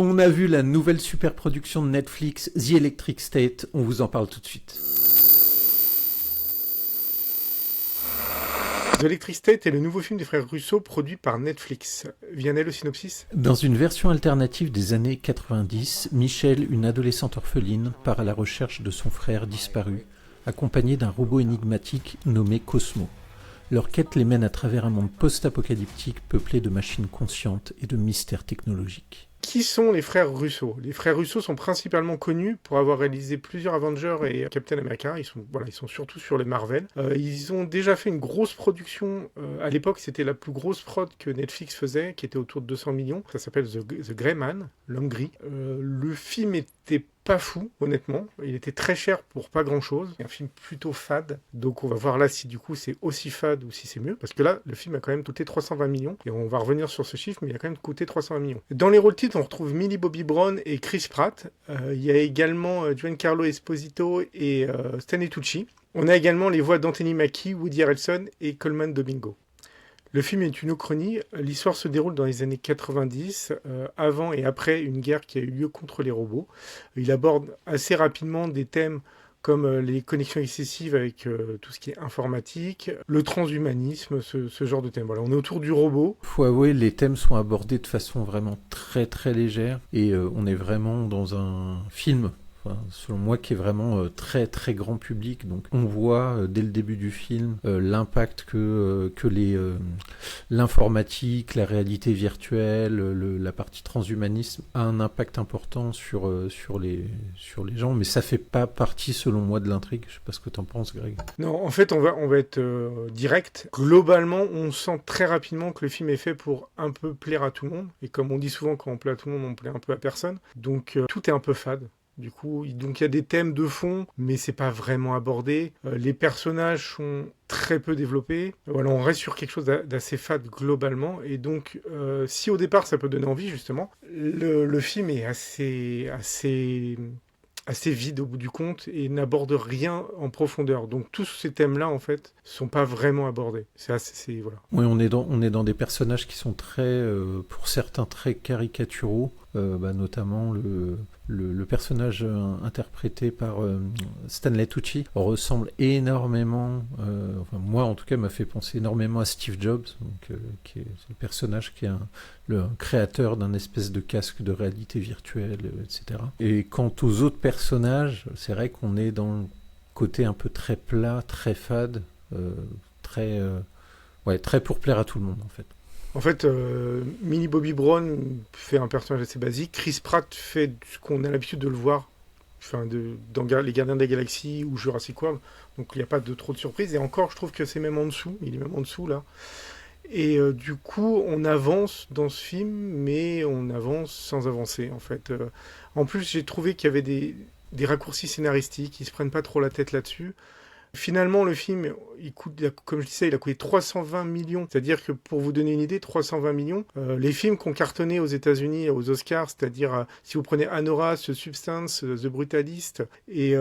On a vu la nouvelle superproduction de Netflix, The Electric State, on vous en parle tout de suite. The Electric State est le nouveau film des frères Russo produit par Netflix. Vianney, le synopsis ? Dans une version alternative des années 90, Michelle, une adolescente orpheline, part à la recherche de son frère disparu, accompagnée d'un robot énigmatique nommé Cosmo. Leur quête les mène à travers un monde post-apocalyptique peuplé de machines conscientes et de mystères technologiques. Qui sont les frères Russo ? Les frères Russo sont principalement connus pour avoir réalisé plusieurs Avengers et Captain America. Ils sont surtout sur les Marvel. Ils ont déjà fait une grosse production. À l'époque, c'était la plus grosse prod que Netflix faisait, qui était autour de 200 millions. Ça s'appelle The Grey Man, l'homme gris. Le film était pas fou, honnêtement. Il était très cher pour pas grand-chose. C'est un film plutôt fade. Donc on va voir là si du coup c'est aussi fade ou si c'est mieux. Parce que là, le film a quand même coûté 320 millions. Et on va revenir sur ce chiffre, mais il a quand même coûté 320 millions. Dans les rôles titres, on retrouve Millie Bobby Brown et Chris Pratt. Il y a également Giancarlo Esposito et Stanley Tucci. On a également les voix d'Anthony Mackie, Woody Harrelson et Coleman Domingo. Le film est une uchronie. L'histoire se déroule dans les années 90, avant et après une guerre qui a eu lieu contre les robots. Il aborde assez rapidement des thèmes comme les connexions excessives avec tout ce qui est informatique, le transhumanisme, ce genre de thème. Voilà, on est autour du robot. Faut avouer, les thèmes sont abordés de façon vraiment très très légère et on est vraiment dans un film, selon moi, qui est vraiment très très grand public. Donc on voit dès le début du film l'impact que l'informatique, la réalité virtuelle, la partie transhumanisme a un impact important sur les gens, mais ça fait pas partie, selon moi, de l'intrigue. Je sais pas ce que t'en penses, Greg. Non, en fait, on va être direct. Globalement, on sent très rapidement que le film est fait pour un peu plaire à tout le monde. Et comme on dit souvent, quand on plaît à tout le monde, on plaît un peu à personne. Donc tout est un peu fade. Du coup, donc il y a des thèmes de fond, mais c'est pas vraiment abordé. Les personnages sont très peu développés. Voilà, on reste sur quelque chose d'assez fade globalement. Et donc, si au départ ça peut donner envie, justement, le film est assez vide au bout du compte et n'aborde rien en profondeur. Donc tous ces thèmes-là, en fait, sont pas vraiment abordés. Voilà. Oui, on est dans des personnages qui sont très, pour certains, très caricaturaux. Notamment le personnage interprété par Stanley Tucci ressemble énormément, moi en tout cas m'a fait penser énormément à Steve Jobs, donc, qui est le personnage qui est le créateur d'un espèce de casque de réalité virtuelle, etc. Et quant aux autres personnages, c'est vrai qu'on est dans le côté un peu très plat, très fade, très pour plaire à tout le monde en fait. En fait, Millie Bobby Brown fait un personnage assez basique. Chris Pratt fait ce qu'on a l'habitude de le voir dans Les Gardiens de la Galaxie ou Jurassic World. Donc il n'y a pas trop de surprises. Et encore, je trouve que c'est même en dessous. Il est même en dessous, là. Et du coup, on avance dans ce film, mais on avance sans avancer, en fait. En plus, j'ai trouvé qu'il y avait des raccourcis scénaristiques. Ils ne se prennent pas trop la tête là-dessus. Finalement, le film, comme je disais, il a coûté 320 millions. C'est-à-dire que, pour vous donner une idée, 320 millions, les films qui ont cartonné aux États-Unis, aux Oscars, c'est-à-dire, si vous prenez Anoras, Substance, The Brutalist et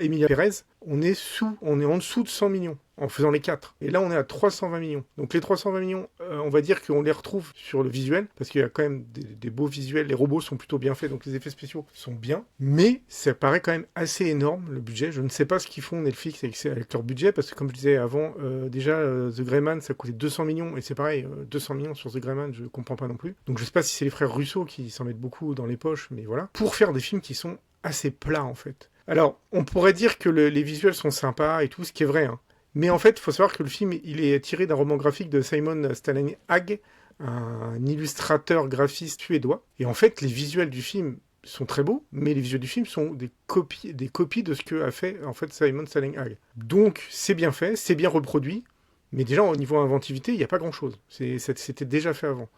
Emilia Pérez, on est en dessous de 100 millions en faisant les 4. Et là, on est à 320 millions. Donc les 320 millions, on va dire qu'on les retrouve sur le visuel, parce qu'il y a quand même des beaux visuels, les robots sont plutôt bien faits, donc les effets spéciaux sont bien, mais ça paraît quand même assez énorme, le budget. Je ne sais pas ce qu'ils font Netflix avec leur budget, parce que comme je disais avant, déjà, The Grey Man, ça coûtait 200 millions, et c'est pareil, 200 millions sur The Grey Man, je comprends pas non plus. Donc je sais pas si c'est les frères Russo qui s'en mettent beaucoup dans les poches, mais voilà. Pour faire des films qui sont assez plats, en fait. Alors, on pourrait dire que les visuels sont sympas et tout, ce qui est vrai, hein. Mais en fait, il faut savoir que le film, il est tiré d'un roman graphique de Simon Stanley-Hag, un illustrateur graphiste suédois. Et en fait, les visuels du film sont très beaux, mais les visuels du film sont des copies de ce que a fait en fait Simon Stanley-Hag. Donc, c'est bien fait, c'est bien reproduit, mais déjà, au niveau inventivité, il n'y a pas grand-chose. C'était déjà fait avant.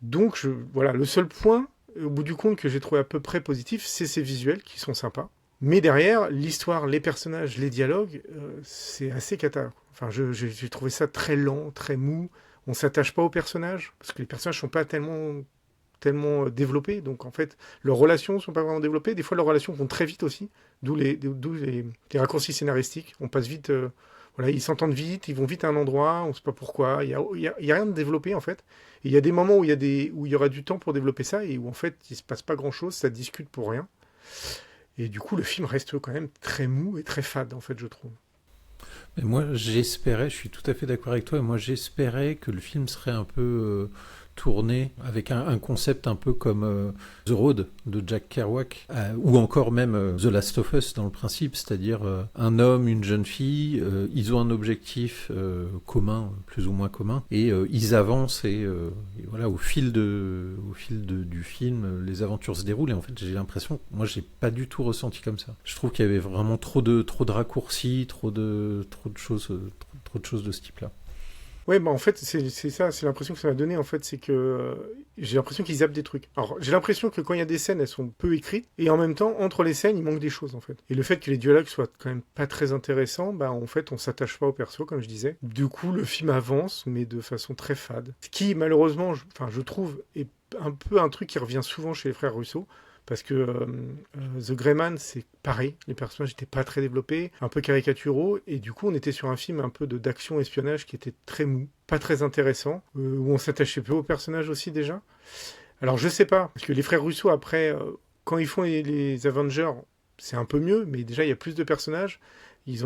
Donc, voilà, le seul point, au bout du compte, que j'ai trouvé à peu près positif, c'est ces visuels qui sont sympas. Mais derrière, l'histoire, les personnages, les dialogues, c'est assez cata. Enfin, j'ai trouvé ça très lent, très mou. On s'attache pas aux personnages, parce que les personnages sont pas tellement développés. Donc, en fait, leurs relations sont pas vraiment développées. Des fois, leurs relations vont très vite aussi, d'où les raccourcis scénaristiques. On passe vite voilà, ils s'entendent vite, ils vont vite à un endroit, on ne sait pas pourquoi, il y a rien de développé en fait. Et il y a des moments où où il y aura du temps pour développer ça et où en fait il se passe pas grand-chose, ça discute pour rien. Et du coup, le film reste quand même très mou et très fade en fait, je trouve. Mais moi, j'espérais, je suis tout à fait d'accord avec toi, et moi j'espérais que le film serait un peu tourné avec un concept un peu comme The Road de Jack Kerouac, ou encore même The Last of Us dans le principe, c'est-à-dire un homme, une jeune fille, ils ont un objectif commun, plus ou moins commun, et ils avancent, et voilà, du film, les aventures se déroulent, et en fait j'ai l'impression, moi j'ai pas du tout ressenti comme ça. Je trouve qu'il y avait vraiment trop de raccourcis, trop de choses de ce type-là. Ouais, bah en fait, c'est ça, c'est l'impression que ça m'a donné, en fait, c'est que j'ai l'impression qu'ils zappent des trucs. Alors, j'ai l'impression que quand il y a des scènes, elles sont peu écrites, et en même temps, entre les scènes, il manque des choses, en fait. Et le fait que les dialogues soient quand même pas très intéressants, bah en fait, on s'attache pas au perso, comme je disais. Du coup, le film avance, mais de façon très fade. Ce qui, malheureusement, je trouve, est un peu un truc qui revient souvent chez les frères Russo. Parce que The Gray Man, c'est pareil, les personnages n'étaient pas très développés, un peu caricaturaux, et du coup on était sur un film un peu d'action-espionnage qui était très mou, pas très intéressant, où on s'attachait peu aux personnages aussi déjà. Alors je sais pas, parce que les frères Russo après, quand ils font les Avengers, c'est un peu mieux, mais déjà il y a plus de personnages, ils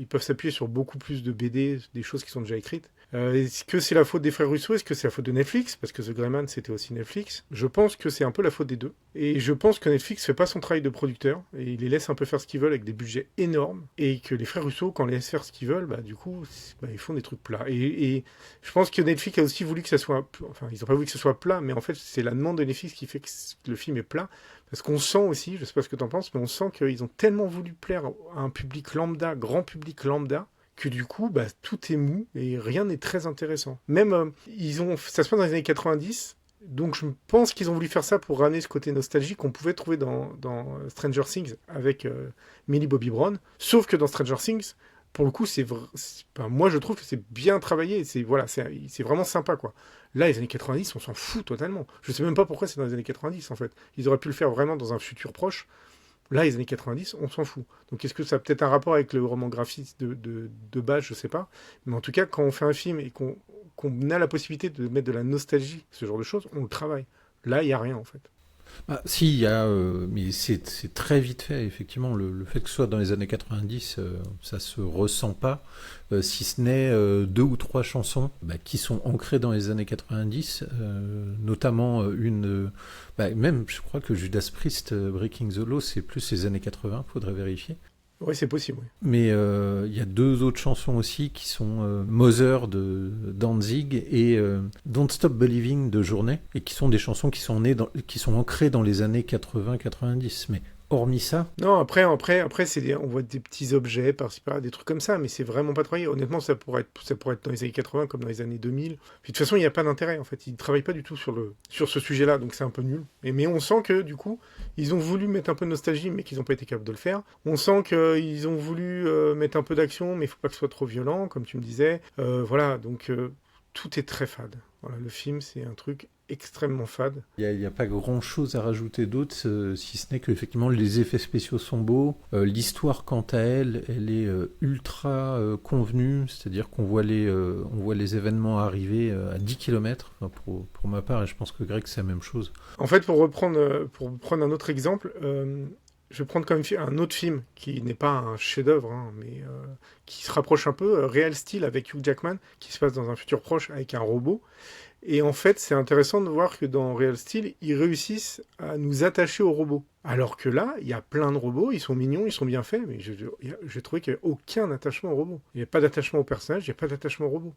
peuvent s'appuyer sur beaucoup plus de BD, des choses qui sont déjà écrites. Est-ce que c'est la faute des frères Russo? Est-ce que c'est la faute de Netflix? Parce que The Gray Man, c'était aussi Netflix. Je pense que c'est un peu la faute des deux. Et je pense que Netflix fait pas son travail de producteur, et il les laisse un peu faire ce qu'ils veulent avec des budgets énormes, et que les frères Russo, quand on les laisse faire ce qu'ils veulent, bah du coup, ils font des trucs plats. Et je pense que Netflix a aussi voulu que ça soit... Enfin, ils ont pas voulu que ce soit plat, mais en fait, c'est la demande de Netflix qui fait que le film est plat. Parce qu'on sent aussi, je sais pas ce que t'en penses, mais on sent qu'ils ont tellement voulu plaire à un public lambda, grand public lambda, que du coup, tout est mou et rien n'est très intéressant. Même, ça se passe dans les années 90, donc je pense qu'ils ont voulu faire ça pour ramener ce côté nostalgique qu'on pouvait trouver dans Stranger Things avec Millie Bobby Brown. Sauf que dans Stranger Things, pour le coup, moi je trouve que c'est bien travaillé, c'est vraiment sympa quoi. Là, les années 90, on s'en fout totalement. Je sais même pas pourquoi c'est dans les années 90 en fait. Ils auraient pu le faire vraiment dans un futur proche. Là, les années 90, on s'en fout. Donc, est-ce que ça a peut-être un rapport avec le roman graphique de base, je sais pas. Mais en tout cas, quand on fait un film et qu'on a la possibilité de mettre de la nostalgie, ce genre de choses, on le travaille. Là, il n'y a rien, en fait. Si, il y a, mais c'est très vite fait, effectivement. Le fait que ce soit dans les années 90, ça se ressent pas, si ce n'est 2 ou 3 chansons qui sont ancrées dans les années 90, notamment même, je crois que Judas Priest, Breaking the Law, c'est plus les années 80, faudrait vérifier. Oui, c'est possible. Oui. Mais il y a 2 autres chansons aussi qui sont Mother de Danzig et Don't Stop Believing de Journée, et qui sont des chansons qui sont ancrées dans les années 80-90. Mais hormis ça... Non, après on voit des petits objets par-ci par-là, des trucs comme ça, mais c'est vraiment pas travaillé. Honnêtement, ça pourrait être dans les années 80 comme dans les années 2000. Puis, de toute façon, il n'y a pas d'intérêt, en fait. Ils ne travaillent pas du tout sur ce sujet-là, donc c'est un peu nul. Mais on sent que, du coup, ils ont voulu mettre un peu de nostalgie, mais qu'ils n'ont pas été capables de le faire. On sent qu'ils ont voulu mettre un peu d'action, mais il ne faut pas que ce soit trop violent, comme tu me disais. Voilà, donc tout est très fade. Voilà, le film, c'est un truc extrêmement fade. Il n'y a pas grand-chose à rajouter d'autre, si ce n'est qu'effectivement les effets spéciaux sont beaux. L'histoire, quant à elle est ultra convenue, c'est-à-dire qu'on voit les événements arriver à 10 km, pour ma part, et je pense que Greg, c'est la même chose. En fait, pour reprendre un autre exemple, je vais prendre comme un autre film qui n'est pas un chef-d'œuvre, mais qui se rapproche un peu, Real Steel avec Hugh Jackman, qui se passe dans un futur proche avec un robot. Et en fait, c'est intéressant de voir que dans Real Steel, ils réussissent à nous attacher aux robots. Alors que là, il y a plein de robots, ils sont mignons, ils sont bien faits, mais j'ai trouvé qu'il n'y avait aucun attachement aux robots. Il n'y a pas d'attachement au personnage, il n'y a pas d'attachement aux robots.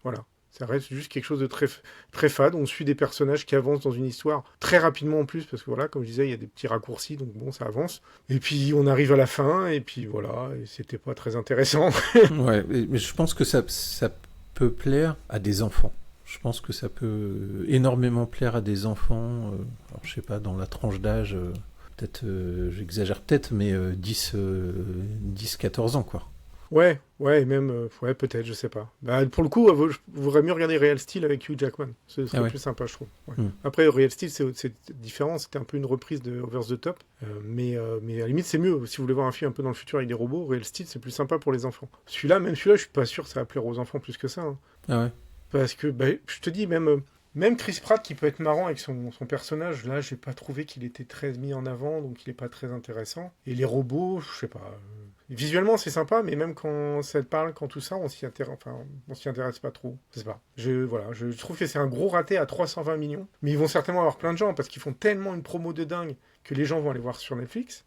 Voilà. Ça reste juste quelque chose de très, très fade. On suit des personnages qui avancent dans une histoire très rapidement en plus, parce que voilà, comme je disais, il y a des petits raccourcis, donc bon, ça avance. Et puis on arrive à la fin, et puis voilà, et c'était pas très intéressant. Ouais, mais je pense que ça peut plaire à des enfants. Je pense que ça peut énormément plaire à des enfants, alors je sais pas, dans la tranche d'âge, peut-être, j'exagère peut-être, mais 10-14 ans, quoi. Ouais, ouais, même, ouais, peut-être, je sais pas. Bah, pour le coup, je voudrais mieux regarder Real Steel avec Hugh Jackman. Ce serait plus sympa, je trouve. Ouais. Après, Real Steel, c'est différent. C'était un peu une reprise de Over the Top. Mais à la limite, c'est mieux. Si vous voulez voir un film un peu dans le futur avec des robots, Real Steel, c'est plus sympa pour les enfants. Même celui-là, je suis pas sûr que ça va plaire aux enfants plus que ça. Hein. Ah ouais. Parce que, bah, je te dis, même Chris Pratt, qui peut être marrant avec son personnage, là, j'ai pas trouvé qu'il était très mis en avant, donc il est pas très intéressant. Et les robots, je sais pas. Visuellement, c'est sympa, mais même quand ça parle, quand tout ça, on s'y intéresse pas trop. Je sais pas. Je trouve que c'est un gros raté à 320 millions. Mais ils vont certainement avoir plein de gens, parce qu'ils font tellement une promo de dingue que les gens vont aller voir sur Netflix.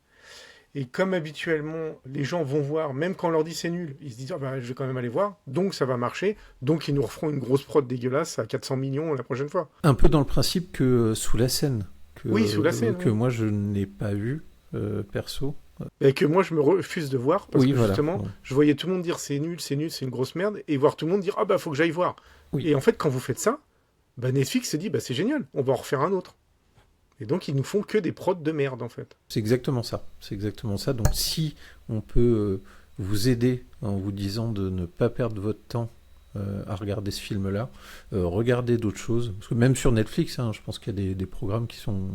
Et comme habituellement, les gens vont voir, même quand on leur dit c'est nul, ils se disent oh bah, je vais quand même aller voir, donc ça va marcher, donc ils nous referont une grosse prod dégueulasse à 400 millions la prochaine fois. Un peu dans le principe que Sous la scène, Sous la scène, que moi je n'ai pas vu perso. Et que moi je me refuse de voir, parce que justement, je voyais tout le monde dire c'est nul, c'est une grosse merde, et voir tout le monde dire ah bah faut que j'aille voir. Oui. Et en fait, quand vous faites ça, bah, Netflix se dit bah c'est génial, on va en refaire un autre. Et donc, ils nous font que des prods de merde, en fait. C'est exactement ça. C'est exactement ça. Donc, si on peut vous aider en vous disant de ne pas perdre votre temps à regarder ce film-là, regardez d'autres choses. Parce que même sur Netflix, hein, je pense qu'il y a des programmes qui sont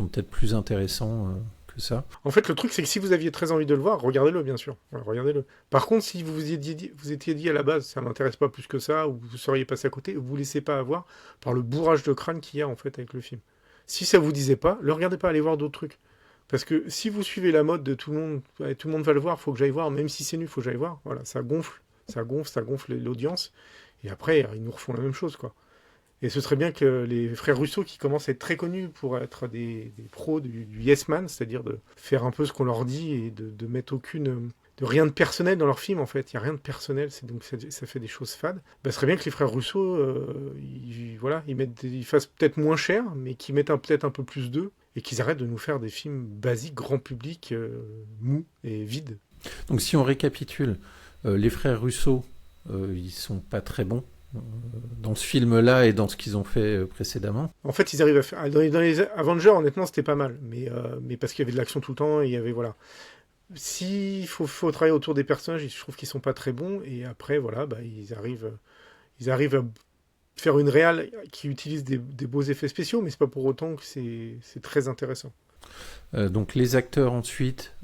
peut-être plus intéressants que ça. En fait, le truc, c'est que si vous aviez très envie de le voir, regardez-le, bien sûr. Ouais, regardez-le. Par contre, si vous étiez dit à la base, ça m'intéresse pas plus que ça, ou vous seriez passé à côté, vous ne laissez pas avoir par le bourrage de crâne qu'il y a, en fait, avec le film. Si ça vous disait pas, le regardez pas, allez voir d'autres trucs. Parce que si vous suivez la mode de tout le monde va le voir, faut que j'aille voir, même si c'est nul, faut que j'aille voir. Voilà, ça gonfle l'audience. Et après, ils nous refont la même chose, quoi. Et ce serait bien que les frères Russo, qui commencent à être très connus pour être des pros du yes man, c'est-à-dire de faire un peu ce qu'on leur dit et de mettre de rien de personnel dans leur film, en fait. Il n'y a rien de personnel, donc ça fait des choses fades. Bah, ce serait bien que les frères Russo, ils fassent peut-être moins cher, mais qu'ils mettent peut-être un peu plus d'eux, et qu'ils arrêtent de nous faire des films basiques, grand public, mous et vides. Donc si on récapitule, les frères Russo, ils sont pas très bons dans ce film-là et dans ce qu'ils ont fait précédemment. En fait, ils arrivent à faire... Dans les Avengers, honnêtement, c'était pas mal, mais parce qu'il y avait de l'action tout le temps, et il y avait... Voilà. S'il faut travailler autour des personnages, je trouve qu'ils sont pas très bons, et après, voilà, bah, ils arrivent à faire une réal qui utilise des beaux effets spéciaux, mais c'est pas pour autant que c'est très intéressant. Donc les acteurs ensuite,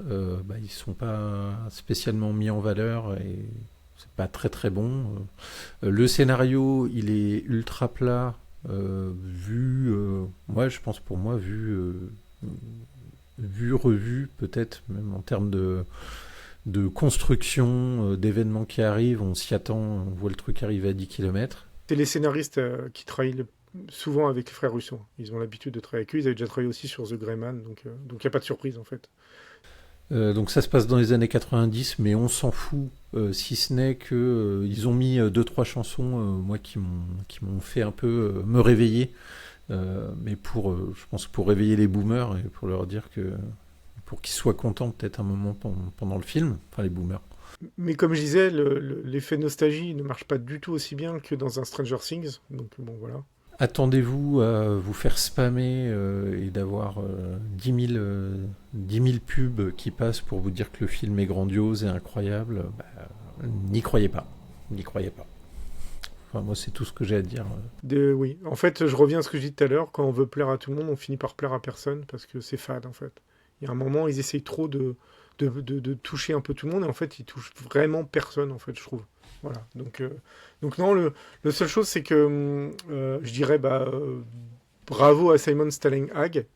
ils sont pas spécialement mis en valeur et c'est pas très très bon. Le scénario, il est ultra plat, je pense pour moi vu, revu, peut-être même en termes de construction, d'événements qui arrivent, on s'y attend, on voit le truc arriver à 10 km. C'est les scénaristes qui travaillent souvent avec les frères Russo. Ils ont l'habitude de travailler avec eux, ils avaient déjà travaillé aussi sur The Grey Man, donc il n'y a pas de surprise en fait. Donc ça se passe dans les années 90, mais on s'en fout, si ce n'est que ils ont mis 2-3 chansons, moi qui m'ont fait un peu me réveiller, mais je pense pour réveiller les boomers et pour leur dire pour qu'ils soient contents peut-être un moment pendant le film, enfin les boomers. Mais comme je disais, l'effet nostalgie ne marche pas du tout aussi bien que dans un Stranger Things, donc bon voilà. Attendez-vous à vous faire spammer et d'avoir 10 000 pubs qui passent pour vous dire que le film est grandiose et incroyable. N'y croyez pas. N'y croyez pas. Enfin, moi, c'est tout ce que j'ai à dire. Oui. En fait, je reviens à ce que je disais tout à l'heure. Quand on veut plaire à tout le monde, on finit par plaire à personne parce que c'est fade, en fait. Il y a un moment, ils essayent trop de toucher un peu tout le monde et en fait, ils touchent vraiment personne, en fait, je trouve. Voilà, donc non, la seule chose, c'est que je dirais bravo à Simon Sterling Hagg,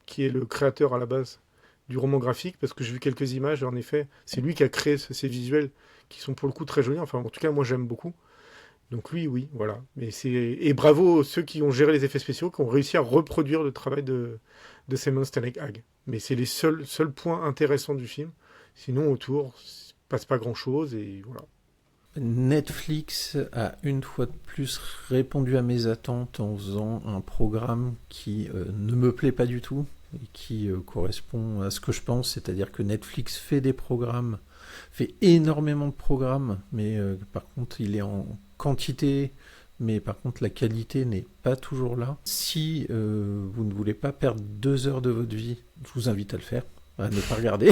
qui est le créateur à la base du roman graphique, parce que j'ai vu quelques images, et en effet, c'est lui qui a créé ces visuels qui sont pour le coup très jolis, enfin en tout cas moi j'aime beaucoup. Donc lui, oui, voilà. Et bravo ceux qui ont géré les effets spéciaux, qui ont réussi à reproduire le travail de Simon Sterling Hagg. Mais c'est les seuls points intéressants du film, sinon autour, il ne passe pas grand-chose, et voilà. Netflix a une fois de plus répondu à mes attentes en faisant un programme qui ne me plaît pas du tout et qui correspond à ce que je pense, c'est-à-dire que Netflix fait énormément de programmes, mais par contre il est en quantité, mais par contre la qualité n'est pas toujours là. Si vous ne voulez pas perdre 2 heures de votre vie, je vous invite à le faire. à ne pas regarder.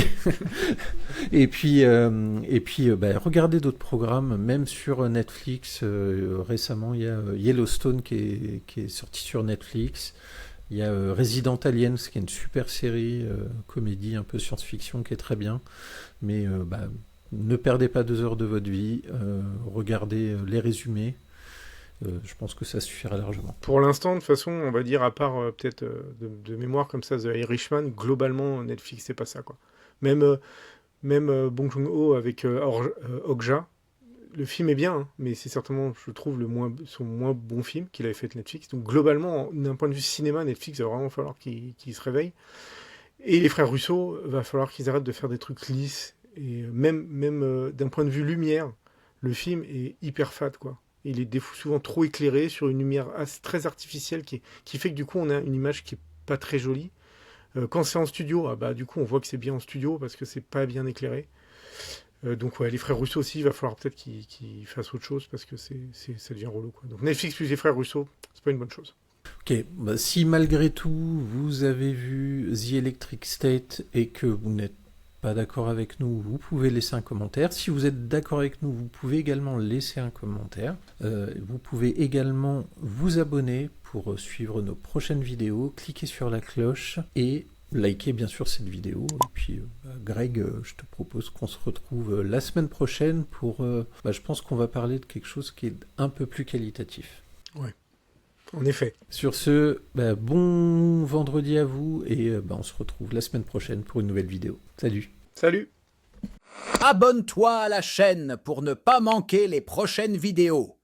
et puis regardez d'autres programmes, même sur Netflix. Récemment, il y a Yellowstone qui est sorti sur Netflix. Il y a Resident Aliens, qui est une super série, comédie un peu science-fiction, qui est très bien. Mais ne perdez pas 2 heures de votre vie. Regardez les résumés. Je pense que ça suffira largement. Pour l'instant, de toute façon, on va dire, à part peut-être de mémoire comme ça, The Irishman, globalement, Netflix, c'est pas ça, quoi. Même Bong Joon-ho avec Okja, le film est bien, hein, mais c'est certainement, je trouve, son moins bon film qu'il avait fait de Netflix. Donc globalement, d'un point de vue cinéma, Netflix, il va vraiment falloir qu'il se réveille. Et les frères Russo, va falloir qu'ils arrêtent de faire des trucs lisses. Et même d'un point de vue lumière, le film est hyper fade, quoi. Il est souvent trop éclairé sur une lumière très artificielle qui fait que du coup on a une image qui est pas très jolie. Quand c'est en studio, du coup on voit que c'est bien en studio parce que c'est pas bien éclairé. Donc ouais, les frères Russo aussi, il va falloir peut-être qu'ils fassent autre chose parce que ça devient relou, quoi. Donc Netflix plus les frères Russo, c'est pas une bonne chose. Ok, si malgré tout vous avez vu The Electric State et que vous n'êtes pas d'accord avec nous, vous pouvez laisser un commentaire. Si vous êtes d'accord avec nous, vous pouvez également laisser un commentaire. Vous pouvez également vous abonner pour suivre nos prochaines vidéos, cliquer sur la cloche et liker bien sûr cette vidéo. Et puis Greg, je te propose qu'on se retrouve la semaine prochaine pour... je pense qu'on va parler de quelque chose qui est un peu plus qualitatif. Ouais, en effet. Sur ce, bon vendredi à vous et on se retrouve la semaine prochaine pour une nouvelle vidéo. Salut. Salut. Abonne-toi à la chaîne pour ne pas manquer les prochaines vidéos.